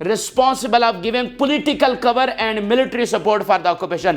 responsible of giving political cover and military support for the occupation।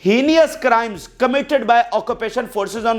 heinous crimes committed by occupation forces on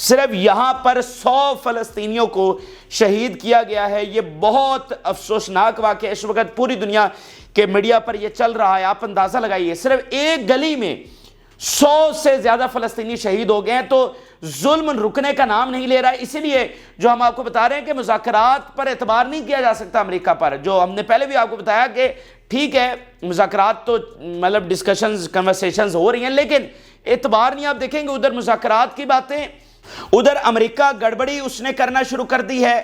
صرف یہاں پر 100 فلسطینیوں کو شہید کیا گیا ہے. یہ بہت افسوسناک واقعہ ہے. اس وقت پوری دنیا کے میڈیا پر یہ چل رہا ہے. آپ اندازہ لگائیے صرف ایک گلی میں 100 سے زیادہ فلسطینی شہید ہو گئے ہیں. تو ظلم رکنے کا نام نہیں لے رہا ہے. اسی لیے جو ہم آپ کو بتا رہے ہیں کہ مذاکرات پر اعتبار نہیں کیا جا سکتا امریکہ پر. جو ہم نے پہلے بھی آپ کو بتایا کہ ٹھیک ہے مذاکرات تو مطلب ڈسکشنز کنورسیشنز ہو رہی ہیں, لیکن اعتبار نہیں. آپ دیکھیں گے ادھر مذاکرات کی باتیں, ادھر امریکہ گڑبڑی اس نے کرنا شروع کر دی ہے,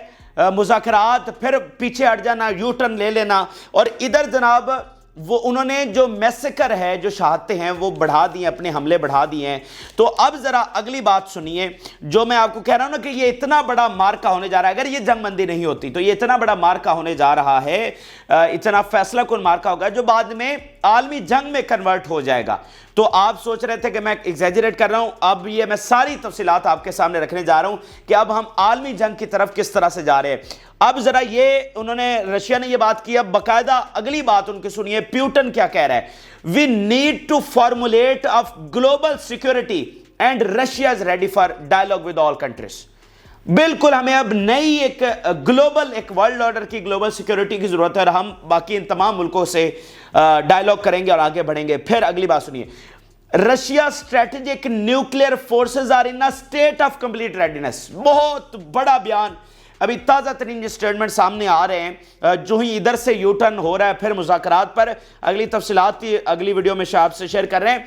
مذاکرات, پھر پیچھے ہٹ جانا, یو ٹرن لے لینا. اور ادھر جناب وہ انہوں نے جو میسیکر ہے, جو شہادتیں ہیں وہ بڑھا دی ہیں, اپنے حملے بڑھا دیے ہیں. تو اب ذرا اگلی بات سنیے جو میں آپ کو کہہ رہا ہوں نا کہ یہ اتنا بڑا مارکا ہونے جا رہا ہے. اگر یہ جنگ بندی نہیں ہوتی تو یہ اتنا بڑا مارکا ہونے جا رہا ہے, اتنا فیصلہ کن مارکا ہوگا جو بعد میں عالمی جنگ میں کنورٹ ہو جائے گا. تو آپ سوچ رہے تھے کہ میں ایگزیجریٹ کر رہا ہوں, اب یہ میں ساری تفصیلات آپ کے سامنے رکھنے جا رہا ہوں کہ اب ہم عالمی جنگ کی طرف کس طرح سے جا رہے ہیں. اب ذرا یہ انہوں نے رشیا نے یہ بات کی, اب باقاعدہ اگلی بات ان کی سنیے. پیوٹن کیا کہہ رہا ہے, we need to formulate of global security and Russia is ready for dialogue with all countries. بالکل ہمیں اب نئی ایک گلوبل, ایک ورلڈ آرڈر کی گلوبل سیکورٹی کی ضرورت ہے, اور ہم باقی ان تمام ملکوں سے ڈائلاگ کریں گے اور آگے بڑھیں گے. پھر اگلی بات سنیے, Russia strategic nuclear forces are in state of complete readiness. بہت بڑا بیان, ابھی تازہ ترین اسٹیٹمنٹ سامنے آ رہے ہیں جو ہی ادھر سے یو ٹرن ہو رہا ہے. پھر مذاکرات پر اگلی تفصیلات اگلی ویڈیو میں آپ سے شیئر کر رہے ہیں.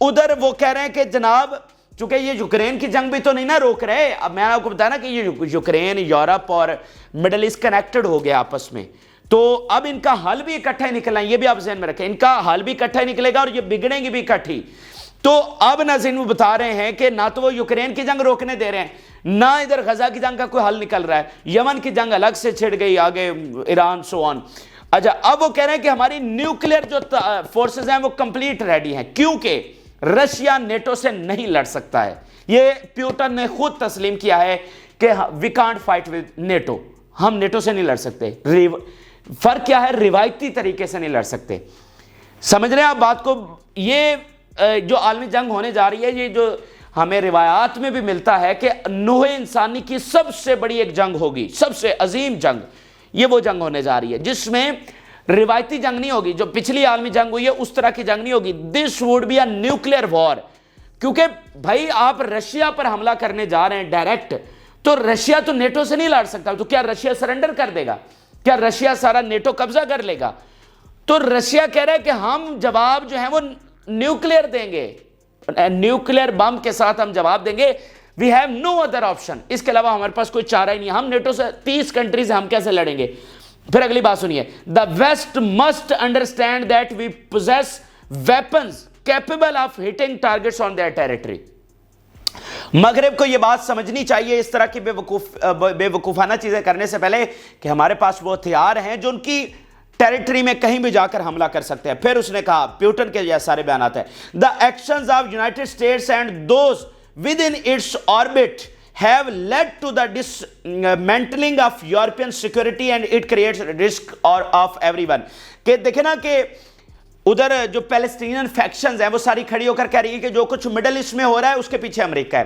ادھر وہ کہہ رہے ہیں کہ جناب چونکہ یہ یوکرین کی جنگ بھی تو نہیں نہ روک رہے. اب میں آپ کو بتایا نا کہ یہ یوکرین, یورپ اور مڈل ایسٹ کنیکٹڈ ہو گیا آپس میں, تو اب ان کا حل بھی اکٹھا ہی نکلنا ہے. یہ بھی آپ ذہن میں رکھیں, ان کا حل بھی اکٹھا ہی نکلے گا اور یہ بگڑیں گی بھی اکٹھی. تو اب ناظرین وہ بتا رہے ہیں کہ نہ تو وہ یوکرین کی جنگ روکنے دے رہے ہیں, نہ ادھر غزہ کی جنگ کا کوئی حل نکل رہا ہے. یمن کی جنگ الگ سے چھڑ گئی, آگے ایران سو آن. اچھا اب وہ کہہ رہے ہیں کہ ہماری نیوکلیئر جو فورسز ہیں وہ کمپلیٹ ریڈی ہیں, کیونکہ رشیا نیٹو سے نہیں لڑ سکتا ہے. یہ پیوٹن نے خود تسلیم کیا ہے کہ we can't fight with NATO, ہم نیٹو سے نہیں لڑ سکتے. فرق کیا ہے, روایتی طریقے سے نہیں لڑ سکتے. سمجھ رہے ہیں آپ بات کو. یہ جو عالمی جنگ ہونے جا رہی ہے, یہ جو ہمیں روایات میں بھی ملتا ہے کہ نوح انسانی کی سب سے بڑی ایک جنگ ہوگی, سب سے عظیم جنگ, یہ وہ جنگ ہونے جا رہی ہے جس میں روایتی جنگ نہیں ہوگی. جو پچھلی عالمی جنگ ہوئی ہے اس طرح کی جنگ نہیں ہوگی. This would be a nuclear war. کیونکہ بھائی آپ رشیا پر حملہ کرنے جا رہے ہیں ڈائریکٹ, تو رشیا تو نیٹو سے نہیں لڑ سکتا. تو کیا رشیا سرنڈر کر دے گا؟ کیا رشیا سارا نیٹو قبضہ کر لے گا؟ تو رشیا کہہ رہا ہے کہ ہم جواب جو ہیں وہ نیوکلیئر دیں گے, نیوکلیئر بم کے ساتھ ہم جواب دیں گے. We have no other option, اس کے علاوہ ہمارے پاس کوئی چارہ ہی نہیں. ہم نیٹو سے 30 کنٹریز ہم کیسے لڑیں گے؟ پھر اگلی بات سنیے, the West must understand that we possess weapons capable of hitting targets on their territory. مغرب کو یہ بات سمجھنی چاہیے اس طرح کی بے وقوفانہ چیزیں کرنے سے پہلے کہ ہمارے پاس وہ ہتھیار ہیں جو ان کی ٹیریٹری میں کہیں بھی جا کر حملہ کر سکتے ہیں. پھر اس نے کہا, پیوٹن کے یہ سارے بیانات ہیں, the actions of United States and those with in its orbit have led to the dismantling of European security and it creates risk of everyone. کہ دیکھیں نا کہ ادھر جو پیلسٹینین فیکشنز ہیں وہ ساری کھڑی ہو کر کہہ رہی ہے کہ جو کچھ مڈل ایسٹ میں ہو رہا ہے اس کے پیچھے امریکہ ہے.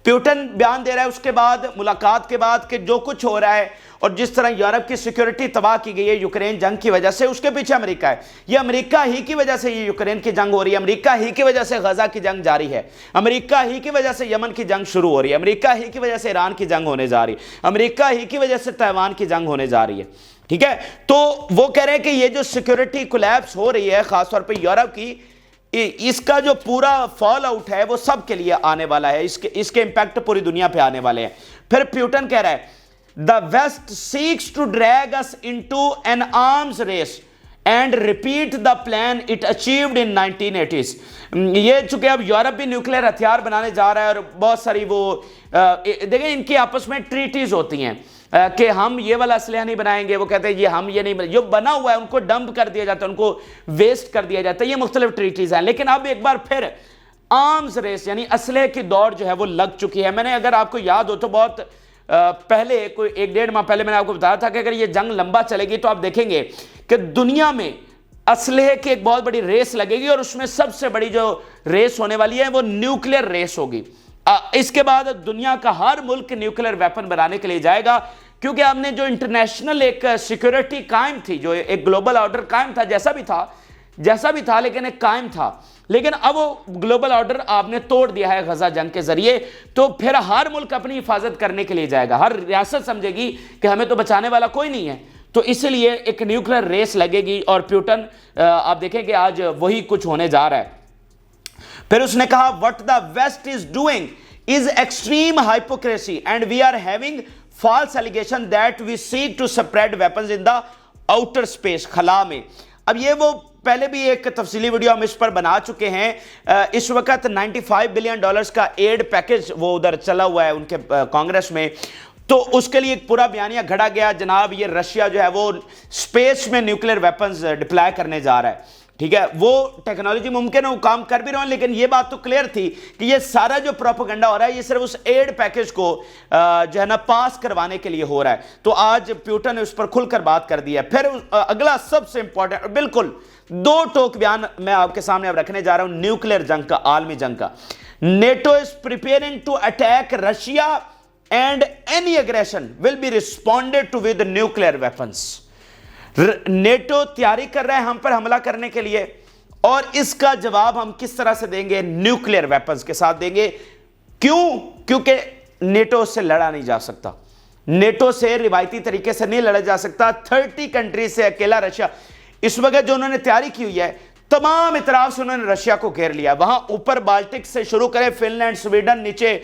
پیوٹن بیان دے رہا ہے اس کے بعد, ملاقات کے بعد, کہ جو کچھ ہو رہا ہے اور جس طرح یورپ کی سیکیورٹی تباہ کی گئی ہے یوکرین جنگ کی وجہ سے, اس کے پیچھے امریکہ ہے. یہ امریکہ ہی کی وجہ سے یہ یوکرین کی جنگ ہو رہی ہے, امریکہ ہی کی وجہ سے غزہ کی جنگ جاری ہے, امریکہ ہی کی وجہ سے یمن کی جنگ شروع ہو رہی ہے, امریکہ ہی کی وجہ سے ایران کی جنگ ہونے جا رہی ہے, امریکہ ہی کی وجہ سے تائیوان کی جنگ ہونے جا رہی ہے. ٹھیک ہے, تو وہ کہہ رہے ہیں کہ یہ جو سیکیورٹی کولیپس ہو رہی ہے خاص طور پہ یورپ کی, اس کا جو پورا فال آؤٹ ہے وہ سب کے لیے آنے والا ہے, اس کے امپیکٹ پوری دنیا پہ آنے والے ہیں. پھر پیوٹن کہہ رہا ہے, the west seeks to drag us into an arms race and repeat the plan it achieved in 1980s. یہ چونکہ اب یورپ بھی نیوکلیئر ہتھیار بنانے جا رہا ہے اور بہت ساری وہ دیکھیں ان کی آپس میں ٹریٹیز ہوتی ہیں کہ ہم یہ والا اسلحہ نہیں بنائیں گے, وہ کہتے ہیں یہ ہم یہ نہیں جو بنا ہوا ہے ان کو ڈمپ کر دیا جاتا ہے, ان کو ویسٹ کر دیا جاتا ہے. یہ مختلف ٹریٹیز ہیں, لیکن اب ایک بار پھر آرمز ریس یعنی اسلحے کی دوڑ جو ہے وہ لگ چکی ہے. میں نے, اگر آپ کو یاد ہو تو, بہت پہلے کوئی 1-1.5 ماہ پہلے میں نے آپ کو بتایا تھا کہ اگر یہ جنگ لمبا چلے گی تو آپ دیکھیں گے کہ دنیا میں اسلحے کی ایک بہت بڑی ریس لگے گی, اور اس میں سب سے بڑی جو ریس ہونے والی ہے وہ نیوکلیئر ریس ہوگی. اس کے بعد دنیا کا ہر ملک نیوکلیر ویپن بنانے کے لیے جائے گا، کیونکہ ہم نے جو انٹرنیشنل ایک سیکیورٹی قائم تھی، جو ایک گلوبل آرڈر قائم تھا، جیسا بھی تھا لیکن ایک قائم تھا، لیکن اب وہ گلوبل آرڈر آپ نے توڑ دیا ہے غزہ جنگ کے ذریعے، تو پھر ہر ملک اپنی حفاظت کرنے کے لیے جائے گا، ہر ریاست سمجھے گی کہ ہمیں تو بچانے والا کوئی نہیں ہے، تو اس لیے ایک نیوکلیر ریس لگے گی، اور پیوٹن آپ دیکھیں کہ آج وہی کچھ ہونے جا رہا ہے۔ پھر اس نے کہا what the West is doing is extreme hypocrisy and we are having false allegation that we seek to spread weapons in the outer space، خلا میں۔ اب یہ وہ پہلے بھی ایک تفصیلی ویڈیو ہم اس پر بنا چکے ہیں، اس وقت $95 بلین کا ایڈ پیکج وہ ادھر چلا ہوا ہے ان کے کانگریس میں، تو اس کے لیے ایک پورا بیانیہ گھڑا گیا، جناب یہ رشیا جو ہے وہ سپیس میں نیوکلیر ویپنز ڈپلائی کرنے جا رہا ہے، ٹھیک ہے، وہ ٹیکنالوجی ممکن ہے، وہ کام کر بھی رہے ہیں، لیکن یہ بات تو کلیئر تھی کہ یہ سارا جو پروپیگنڈا ہو رہا ہے یہ صرف اس ایڈ پیکج کو جو ہے نا پاس کروانے کے لیے ہو رہا ہے۔ تو آج پیوٹن نے اس پر کھل کر بات کر دی ہے۔ پھر اگلا سب سے امپورٹنٹ، بالکل دو ٹوک بیان میں آپ کے سامنے اب رکھنے جا رہا ہوں نیوکلیر جنگ کا، عالمی جنگ کا۔ NATO is preparing to attack Russia and any aggression will be responded to with nuclear weapons. NATO تیاری کر رہا ہے ہم پر حملہ کرنے کے لیے، اور اس کا جواب ہم کس طرح سے دیں گے؟ نیوکلیر ویپنز کے ساتھ دیں گے۔ کیوں؟ کیونکہ نیٹو سے لڑا نہیں جا سکتا، نیٹو سے روایتی طریقے سے نہیں لڑا جا سکتا۔ 30 کنٹریز سے اکیلا رشیا اس وقت جو انہوں نے تیاری کی ہوئی ہے، تمام اطراف سے انہوں نے رشیا کو گھیر لیا۔ وہاں اوپر بالٹک سے شروع کرے، فن لینڈ، سویڈن، نیچے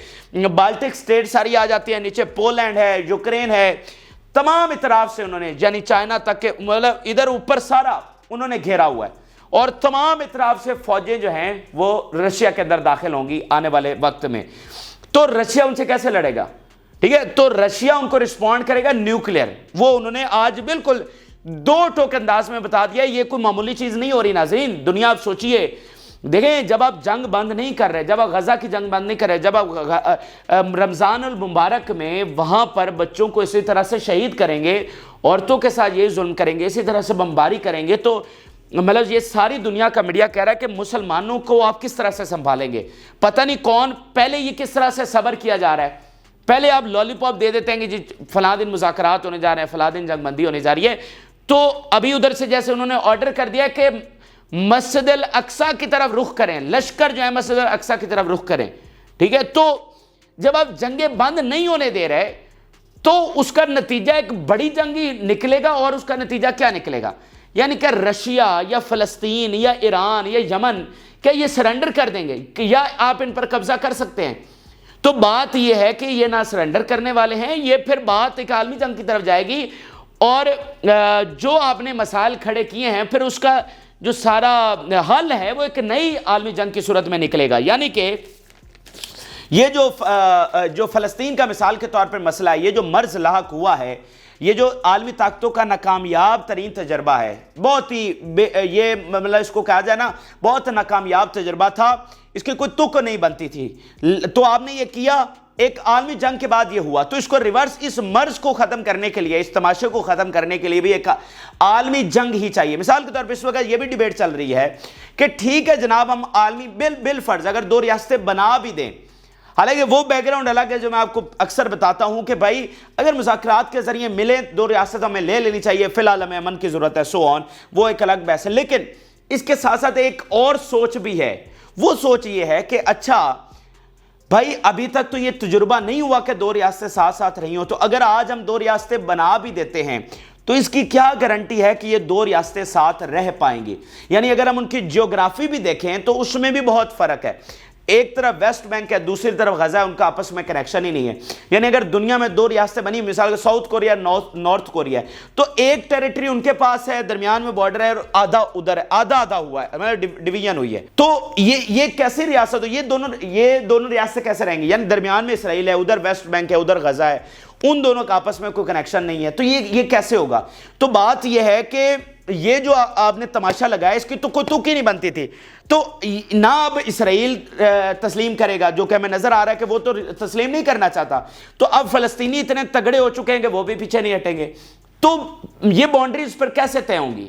بالٹک سٹیٹ ساری آ جاتی ہیں، نیچے پولینڈ ہے، یوکرین ہے، تمام اطراف سے انہوں نے، یعنی چائنا تک کے، مطلب ادھر اوپر سارا انہوں نے گھیرا ہوا ہے، اور تمام اطراف سے فوجیں جو ہیں وہ رشیا کے اندر داخل ہوں گی آنے والے وقت میں۔ تو رشیا ان سے کیسے لڑے گا؟ ٹھیک ہے، تو رشیا ان کو رسپونڈ کرے گا نیوکلیر۔ وہ انہوں نے آج بالکل دو ٹوک انداز میں بتا دیا، یہ کوئی معمولی چیز نہیں ہو رہی ناظرین۔ دنیا آپ سوچئے، دیکھیں جب آپ جنگ بند نہیں کر رہے، جب آپ غزہ کی جنگ بند نہیں کر رہے، جب آپ رمضان المبارک میں وہاں پر بچوں کو اسی طرح سے شہید کریں گے، عورتوں کے ساتھ یہ ظلم کریں گے، اسی طرح سے بمباری کریں گے، تو مطلب یہ ساری دنیا کا میڈیا کہہ رہا ہے کہ مسلمانوں کو آپ کس طرح سے سنبھالیں گے؟ پتہ نہیں کون، پہلے یہ کس طرح سے صبر کیا جا رہا ہے، پہلے آپ لالی پاپ دے دیتے ہیں کہ جی فلاں دن مذاکرات ہونے جا رہے ہیں، فلاں دن جنگ بندی ہونے جا رہی ہے، تو ابھی ادھر سے جیسے انہوں نے آرڈر کر دیا کہ مسجد الاقصیٰ کی طرف رخ کریں، لشکر جو ہے مسجد الاقصیٰ کی طرف رخ کریں، ٹھیک ہے۔ تو جب آپ جنگیں بند نہیں ہونے دے رہے تو اس کا نتیجہ ایک بڑی جنگ ہی نکلے گا، اور اس کا نتیجہ کیا نکلے گا؟ یعنی کہ رشیا یا فلسطین یا ایران یا یمن کیا یہ سرنڈر کر دیں گے کہ یا آپ ان پر قبضہ کر سکتے ہیں؟ تو بات یہ ہے کہ یہ نہ سرنڈر کرنے والے ہیں، یہ پھر بات ایک عالمی جنگ کی طرف جائے گی، اور جو آپ نے مسائل کھڑے کیے ہیں پھر اس کا جو سارا حل ہے وہ ایک نئی عالمی جنگ کی صورت میں نکلے گا۔ یعنی کہ یہ جو فلسطین کا مثال کے طور پر مسئلہ ہے، یہ جو مرض لاحق ہوا ہے، یہ جو عالمی طاقتوں کا ناکامیاب ترین تجربہ ہے، بہت ہی یہ مطلب اس کو کہا جائے نا بہت ناکامیاب تجربہ تھا، اس کی کوئی تک نہیں بنتی تھی، تو آپ نے یہ کیا، ایک عالمی جنگ کے بعد یہ ہوا، تو اس کو ریورس، اس مرض کو ختم کرنے کے لیے، اس تماشے کو ختم کرنے کے لیے بھی ایک عالمی جنگ ہی چاہیے۔ مثال کے طور پر اس وقت یہ بھی ڈیبیٹ چل رہی ہے کہ ٹھیک ہے جناب ہم عالمی بالفرض اگر 2 ریاستیں بنا بھی دیں، حالانکہ وہ بیک گراؤنڈ الگ ہے جو میں آپ کو اکثر بتاتا ہوں کہ بھائی اگر مذاکرات کے ذریعے ملیں 2 ریاستیں ہمیں لے لینی چاہیے، فی الحال ہمیں امن کی ضرورت ہے، سو آن، وہ ایک الگ بحث ہے۔ لیکن اس کے ساتھ ساتھ ایک اور سوچ بھی ہے، وہ سوچ یہ ہے کہ اچھا بھائی ابھی تک تو یہ تجربہ نہیں ہوا کہ 2 ریاستیں ساتھ ساتھ رہی ہوں، تو اگر آج ہم 2 ریاستیں بنا بھی دیتے ہیں تو اس کی کیا گارنٹی ہے کہ یہ 2 ریاستیں ساتھ رہ پائیں گی؟ یعنی اگر ہم ان کی جیوگرافی بھی دیکھیں تو اس میں بھی بہت فرق ہے، ایک طرف ویسٹ بینک ہے، دوسری طرف غزہ ہے، ان کا آپس میں کنیکشن ہی نہیں ہے۔ یعنی اگر دنیا میں 2 ریاستیں بنی، مثال کے ساؤتھ کوریا نارتھ کوریا ہے، تو ایک ٹیریٹری ان کے پاس ہے، درمیان میں بارڈر ہے، اور آدھا ادھر ہے، آدھا ہوا ہے، مطلب ڈویژن ہوئی ہے۔ تو یہ کیسی ریاست ہو؟ یہ دونوں ریاستیں کیسے رہیں گی؟ یعنی درمیان میں اسرائیل ہے، ادھر ویسٹ بینک ہے، ادھر غزہ ہے، ان دونوں کا آپس میں کوئی کنیکشن نہیں ہے، تو یہ کیسے ہوگا؟ تو بات یہ ہے کہ یہ جو آپ نے تماشا لگایا اس کی تو کوئی تک ہی نہیں بنتی تھی، تو نہ اب اسرائیل تسلیم کرے گا، جو کہ ہمیں نظر آ رہا ہے کہ وہ تو تسلیم نہیں کرنا چاہتا، تو اب فلسطینی اتنے تگڑے ہو چکے ہیں کہ وہ بھی پیچھے نہیں ہٹیں گے، تو یہ باؤنڈریز پر کیسے طے ہوں گی؟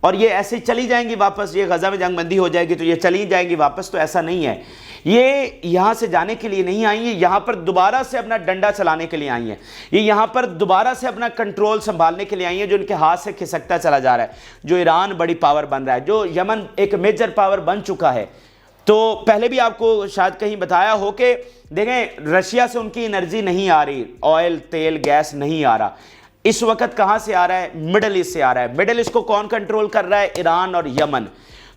اور یہ ایسے ہی چلی جائیں گی واپس، یہ غزہ میں جنگ بندی ہو جائے گی تو یہ چلی جائیں گی واپس، تو ایسا نہیں ہے. یہ یہاں سے جانے کے لیے نہیں آئی ہیں، یہاں پر دوبارہ سے اپنا ڈنڈا چلانے کے لیے آئی ہیں. یہ یہاں پر دوبارہ سے اپنا کنٹرول سنبھالنے کے لیے آئی ہیں جو ان کے ہاتھ سے کھسکتا چلا جا رہا ہے. جو ایران بڑی پاور بن رہا ہے، جو یمن ایک میجر پاور بن چکا ہے. تو پہلے بھی آپ کو شاید کہیں بتایا ہو کہ دیکھیں رشیا سے ان کی انرجی نہیں آ رہی، آئل، تیل، گیس نہیں آ رہا. اس وقت کہاں سے آ رہا ہے؟ مڈل ایسٹ سے آ رہا ہے. مڈل ایسٹ کو کون کنٹرول کر رہا ہے؟ ایران اور یمن.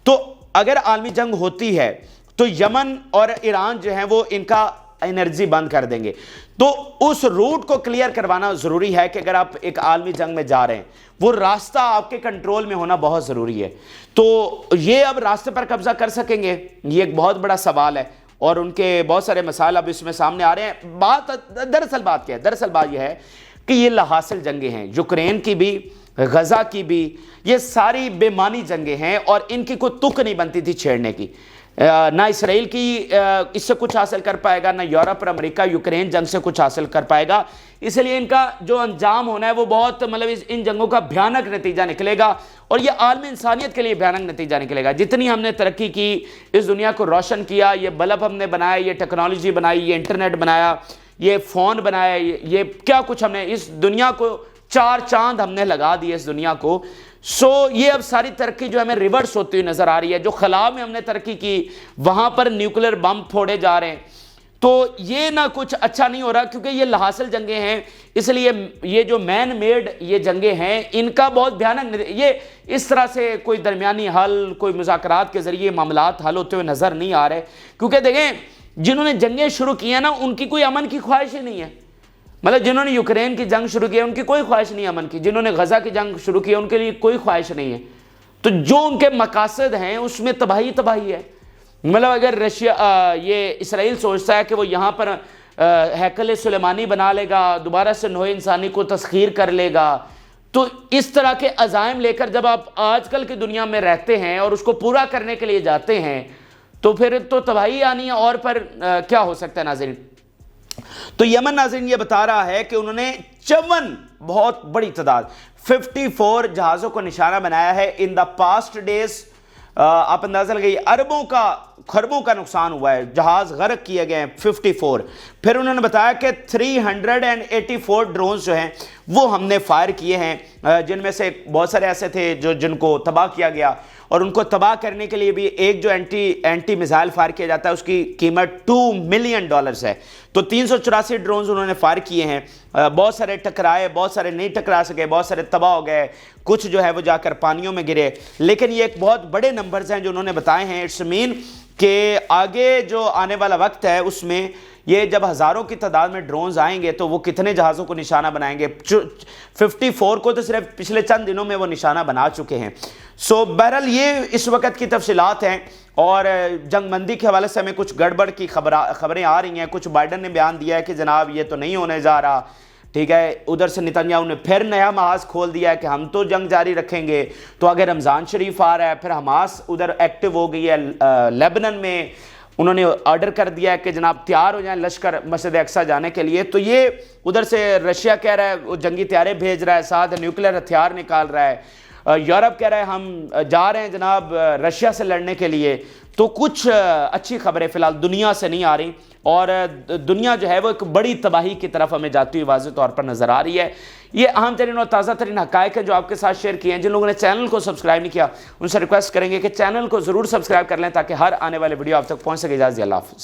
تو اگر عالمی جنگ ہوتی ہے تو یمن اور ایران جو ہیں وہ ان کا انرجی بند کر دیں گے. تو اس روٹ کو کلیئر کروانا ضروری ہے کہ اگر آپ ایک عالمی جنگ میں جا رہے ہیں وہ راستہ آپ کے کنٹرول میں ہونا بہت ضروری ہے. تو یہ اب راستے پر قبضہ کر سکیں گے؟ یہ ایک بہت بڑا سوال ہے اور ان کے بہت سارے مسائل اب اس میں سامنے آ رہے ہیں. دراصل بات کیا ہے؟ دراصل بات یہ ہے کہ یہ لاحاصل جنگیں ہیں، یوکرین کی بھی، غزہ کی بھی. یہ ساری بے معنی جنگیں ہیں اور ان کی کوئی تک نہیں بنتی تھی چھیڑنے کی. نہ اسرائیل کی اس سے کچھ حاصل کر پائے گا، نہ یورپ اور امریکہ یوکرین جنگ سے کچھ حاصل کر پائے گا. اس لیے ان کا جو انجام ہونا ہے وہ بہت ان جنگوں کا بھیانک نتیجہ نکلے گا اور یہ عالم انسانیت کے لیے بھیانک نتیجہ نکلے گا. جتنی ہم نے ترقی کی، اس دنیا کو روشن کیا، یہ بلب ہم نے بنایا، یہ ٹیکنالوجی بنائی، یہ انٹرنیٹ بنایا، یہ فون بنایا، یہ کیا کچھ ہم نے اس دنیا کو 4 چاند ہم نے لگا دیے اس دنیا کو. یہ اب ساری ترقی جو ہمیں ریورس ہوتی ہوئی نظر آ رہی ہے. جو خلا میں ہم نے ترقی کی وہاں پر نیوکلیر بم پھوڑے جا رہے ہیں. تو یہ نہ کچھ اچھا نہیں ہو رہا کیونکہ یہ لاحاصل جنگیں ہیں. اس لیے یہ جو مین میڈ یہ جنگیں ہیں ان کا بہت بھیانک، یہ اس طرح سے کوئی درمیانی حل، کوئی مذاکرات کے ذریعے معاملات حل ہوتے ہوئے نظر نہیں آ رہے. کیونکہ دیکھیں جنہوں نے جنگیں شروع کی ہیں نا ان کی کوئی امن کی خواہش ہی نہیں ہے. مطلب جنہوں نے یوکرین کی جنگ شروع کی ہے ان کی کوئی خواہش نہیں امن کی، جنہوں نے غزہ کی جنگ شروع کی ہے ان کے لیے کوئی خواہش نہیں ہے. تو جو ان کے مقاصد ہیں اس میں تباہی تباہی ہے. مطلب اگر یہ اسرائیل سوچتا ہے کہ وہ یہاں پر ہیکل سلیمانی بنا لے گا، دوبارہ سے نوع انسانی کو تسخیر کر لے گا، تو اس طرح کے عزائم لے کر جب آپ آج کل کی دنیا میں رہتے ہیں اور اس کو پورا کرنے کے لیے جاتے ہیں تو پھر تو تباہی آنی ہے. اور پر کیا ہو سکتا ہے ناظرین؟ تو یمن ناظرین یہ بتا رہا ہے کہ انہوں نے 54 بہت بڑی تعداد 54 جہازوں کو نشانہ بنایا ہے ان دا پاسٹ ڈیز. آپ اندازہ لگائیے اربوں کا خربوں کا نقصان ہوا ہے، جہاز غرق کیے گئے ہیں 54. پھر انہوں نے بتایا کہ 384 ڈرونز جو ہیں وہ ہم نے فائر کیے ہیں، جن میں سے بہت سارے ایسے تھے جن کو تباہ کیا گیا. اور ان کو تباہ کرنے کے لیے بھی ایک جو اینٹی میزائل فائر کیا جاتا ہے اس کی قیمت $2 ملین ہے. تو 384 ڈرونز انہوں نے فائر کیے ہیں. بہت سارے ٹکرائے، بہت سارے نہیں ٹکرا سکے، بہت سارے تباہ ہو گئے، کچھ جو ہے وہ جا کر پانیوں میں گرے. لیکن یہ ایک بہت بڑے نمبرز ہیں جو انہوں نے بتائے ہیں. اٹس مین کہ آگے جو آنے والا وقت ہے اس میں یہ جب ہزاروں کی تعداد میں ڈرونز آئیں گے تو وہ کتنے جہازوں کو نشانہ بنائیں گے. 54 کو تو صرف پچھلے چند دنوں میں وہ نشانہ بنا چکے ہیں. بہرحال یہ اس وقت کی تفصیلات ہیں. اور جنگ بندی کے حوالے سے ہمیں کچھ گڑبڑ کی خبریں آ رہی ہیں. کچھ بائیڈن نے بیان دیا ہے کہ جناب یہ تو نہیں ہونے جا رہا، ٹھیک ہے. ادھر سے نتنیاہو نے پھر نیا محاذ کھول دیا ہے کہ ہم تو جنگ جاری رکھیں گے. تو اگر رمضان شریف آ رہا ہے، پھر حماس ادھر ایکٹیو ہو گئی ہے لیبنن میں، انہوں نے آرڈر کر دیا ہے کہ جناب تیار ہو جائیں لشکر مسجد اقصیٰ جانے کے لیے. تو یہ ادھر سے رشیا کہہ رہا ہے وہ جنگی طیارے بھیج رہا ہے، ساتھ نیوکلیر ہتھیار نکال رہا ہے. یورپ کہہ رہا ہے ہم جا رہے ہیں جناب رشیا سے لڑنے کے لیے. تو کچھ اچھی خبریں فی الحال دنیا سے نہیں آ رہی اور دنیا جو ہے وہ ایک بڑی تباہی کی طرف ہمیں جاتی ہوئی واضح طور پر نظر آ رہی ہے. یہ اہم ترین اور تازہ ترین حقائق ہیں جو آپ کے ساتھ شیئر کیے ہیں. جن لوگوں نے چینل کو سبسکرائب نہیں کیا ان سے ریکویسٹ کریں گے کہ چینل کو ضرور سبسکرائب کر لیں تاکہ ہر آنے والے ویڈیو آپ تک پہنچ سکے. اجازت اللہ حافظ.